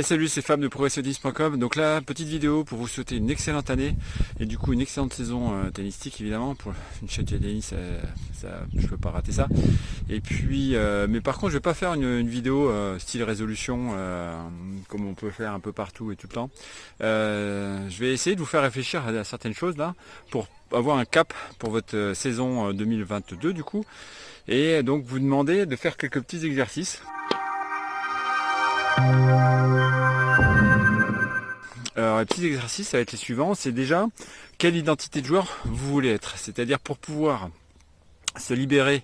Salut, c'est Fab de progressionnisme.com. Donc là, petite vidéo pour vous souhaiter une excellente année et du coup une excellente saison tennistique évidemment. Pour une chaîne de tennis, je peux pas rater ça. Et puis, mais par contre, je vais pas faire une vidéo style résolution comme on peut faire un peu partout et tout le temps. Je vais essayer de vous faire réfléchir à certaines choses là pour avoir un cap pour votre saison 2022 du coup. Et donc vous demander de faire quelques petits exercices. Alors les petits exercices, ça va être les suivants. C'est déjà quelle identité de joueur vous voulez être. C'est-à-dire pour pouvoir se libérer,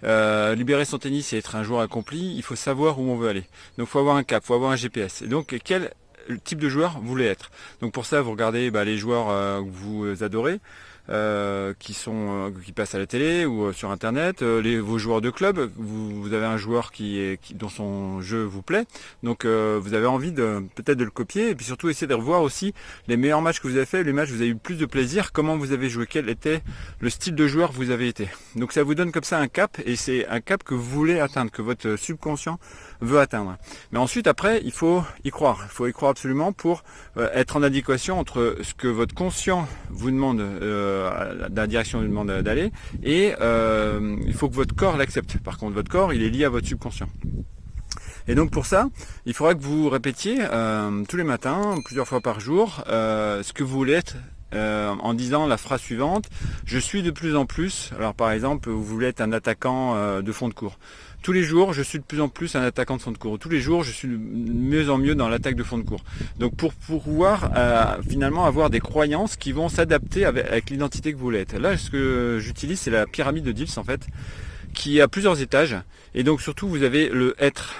libérer son tennis et être un joueur accompli, il faut savoir où on veut aller. Donc il faut avoir un cap, il faut avoir un GPS. Et donc quel type de joueur vous voulez être. Donc pour ça, vous regardez les joueurs que vous adorez. Qui passent à la télé ou sur internet, vos joueurs de club, vous avez un joueur dont son jeu vous plaît, donc vous avez envie peut-être de le copier et puis surtout essayer de revoir aussi les meilleurs matchs que vous avez fait, les matchs où vous avez eu plus de plaisir, comment vous avez joué, quel était le style de joueur que vous avez été. Donc ça vous donne comme ça un cap et c'est un cap que vous voulez atteindre, que votre subconscient veut atteindre. Mais ensuite après il faut y croire absolument pour être en adéquation entre ce que votre conscient vous demande la direction lui demande d'aller et il faut que votre corps l'accepte. Par contre votre corps il est lié à votre subconscient. Et donc pour ça, il faudra que vous répétiez tous les matins, plusieurs fois par jour, ce que vous voulez être en disant la phrase suivante: je suis de plus en plus. Alors par exemple, vous voulez être un attaquant de fond de court. Tous les jours, je suis de plus en plus un attaquant de fond de cours. Tous les jours, je suis de mieux en mieux dans l'attaque de fond de cours. Donc pour pouvoir finalement avoir des croyances qui vont s'adapter avec l'identité que vous voulez être. Là, ce que j'utilise, c'est la pyramide de Diels en fait, qui a plusieurs étages. Et donc surtout, vous avez le être,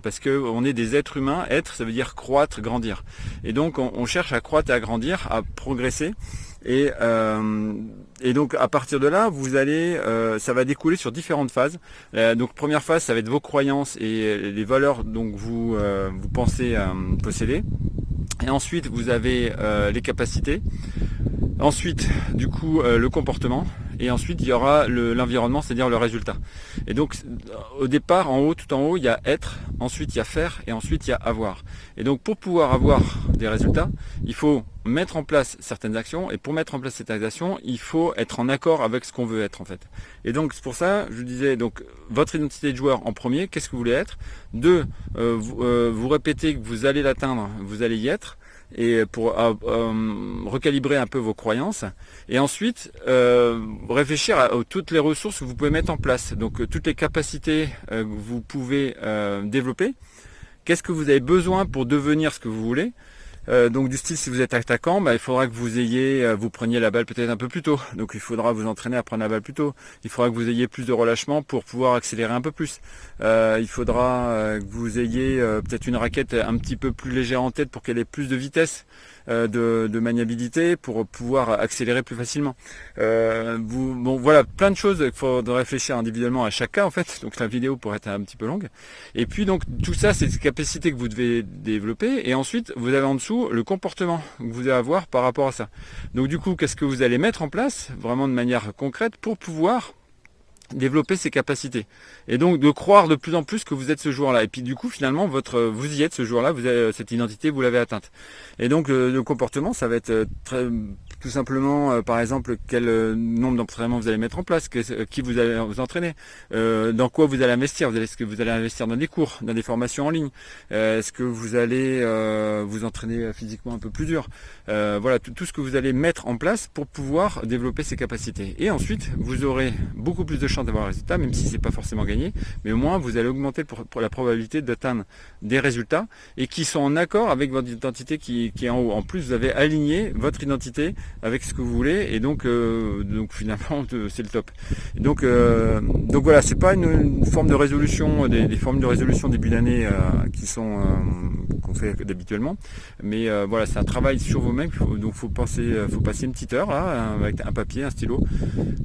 parce que on est des êtres humains. Être, ça veut dire croître, grandir. Et donc on cherche à croître et à grandir, à progresser. Et donc à partir de là, vous allez, ça va découler sur différentes phases. Donc première phase, ça va être vos croyances et les valeurs donc vous pensez posséder. Et ensuite, vous avez les capacités. Ensuite, du coup, le comportement. Et ensuite, il y aura l'environnement, c'est-à-dire le résultat. Et donc, au départ, tout en haut, il y a être, ensuite il y a faire, et ensuite il y a avoir. Et donc, pour pouvoir avoir des résultats, il faut mettre en place certaines actions. Et pour mettre en place certaines actions, il faut être en accord avec ce qu'on veut être, en fait. Et donc, c'est pour ça, je disais, donc, votre identité de joueur en premier, qu'est-ce que vous voulez être? Deux, vous répétez que vous allez l'atteindre, vous allez y être. Et pour recalibrer un peu vos croyances et ensuite réfléchir à toutes les ressources que vous pouvez mettre en place, donc toutes les capacités que vous pouvez développer. Qu'est-ce que vous avez besoin pour devenir ce que vous voulez? Donc du style, si vous êtes attaquant, il faudra que vous preniez la balle peut-être un peu plus tôt. Donc il faudra vous entraîner à prendre la balle plus tôt. Il faudra que vous ayez plus de relâchement pour pouvoir accélérer un peu plus. Il faudra que vous ayez peut-être une raquette un petit peu plus légère en tête pour qu'elle ait plus de vitesse, de maniabilité pour pouvoir accélérer plus facilement. Voilà, plein de choses qu'il faut réfléchir individuellement à chaque cas en fait. Donc la vidéo pourrait être un petit peu longue. Et puis donc tout ça, c'est des capacités que vous devez développer. Et ensuite, vous avez en dessous le comportement que vous allez avoir par rapport à ça. Donc du coup, qu'est-ce que vous allez mettre en place vraiment de manière concrète pour pouvoir développer ses capacités et donc de croire de plus en plus que vous êtes ce joueur-là. Et puis du coup, finalement, vous y êtes ce joueur-là, vous avez cette identité, vous l'avez atteinte. Et donc le comportement, ça va être tout simplement, par exemple, quel nombre d'entraînements vous allez mettre en place, qui vous allez vous entraîner, dans quoi vous allez investir. Est-ce que vous allez investir dans des cours, dans des formations en ligne, est-ce que vous allez vous entraîner physiquement un peu plus dur, voilà, tout ce que vous allez mettre en place pour pouvoir développer ces capacités. Et ensuite, vous aurez beaucoup plus de chances d'avoir un résultat, même si c'est pas forcément gagné, mais au moins vous allez augmenter pour la probabilité d'atteindre des résultats et qui sont en accord avec votre identité qui est en haut. En plus, vous avez aligné votre identité avec ce que vous voulez et donc finalement c'est le top. Et donc voilà, c'est pas une forme de résolution, des formes de résolution début d'année qui sont qu'on fait habituellement, mais voilà, c'est un travail sur vous-même. Donc faut passer une petite heure là, avec un papier, un stylo,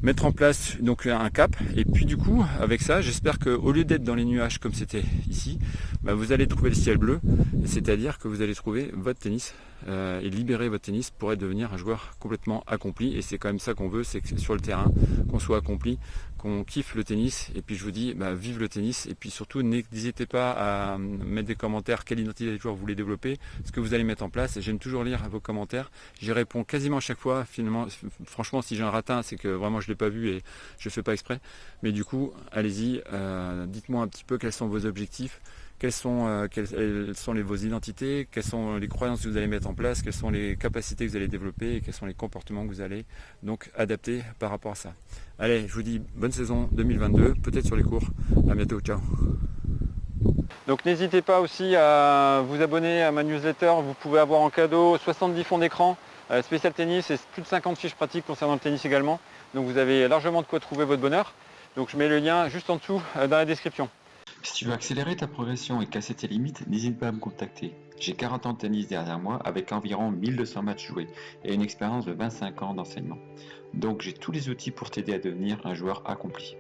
mettre en place donc un cap. Et puis du coup, avec ça, j'espère qu'au lieu d'être dans les nuages comme c'était ici, vous allez trouver le ciel bleu, c'est-à-dire que vous allez trouver votre tennis et libérer votre tennis pour devenir un joueur complètement accompli. Et c'est quand même ça qu'on veut, c'est que sur le terrain, qu'on soit accompli, qu'on kiffe le tennis. Et puis je vous dis, vive le tennis. Et puis surtout, n'hésitez pas à mettre des commentaires, quelle identité de joueur vous voulez développer, ce que vous allez mettre en place. Et j'aime toujours lire vos commentaires. J'y réponds quasiment à chaque fois. Finalement, franchement, si j'ai un ratin, c'est que vraiment je ne l'ai pas vu et je ne fais pas exprès. Mais du coup, allez-y, dites-moi un petit peu quels sont vos objectifs. Quelles sont vos identités, quelles sont les croyances que vous allez mettre en place, quelles sont les capacités que vous allez développer et quels sont les comportements que vous allez donc adapter par rapport à ça. Allez, je vous dis bonne saison 2022, peut-être sur les cours. À bientôt, ciao. Donc n'hésitez pas aussi à vous abonner à ma newsletter, vous pouvez avoir en cadeau 70 fonds d'écran spécial tennis et plus de 50 fiches pratiques concernant le tennis également. Donc vous avez largement de quoi trouver votre bonheur. Donc je mets le lien juste en dessous dans la description. Si tu veux accélérer ta progression et casser tes limites, n'hésite pas à me contacter. J'ai 40 ans de tennis derrière moi avec environ 1200 matchs joués et une expérience de 25 ans d'enseignement. Donc j'ai tous les outils pour t'aider à devenir un joueur accompli.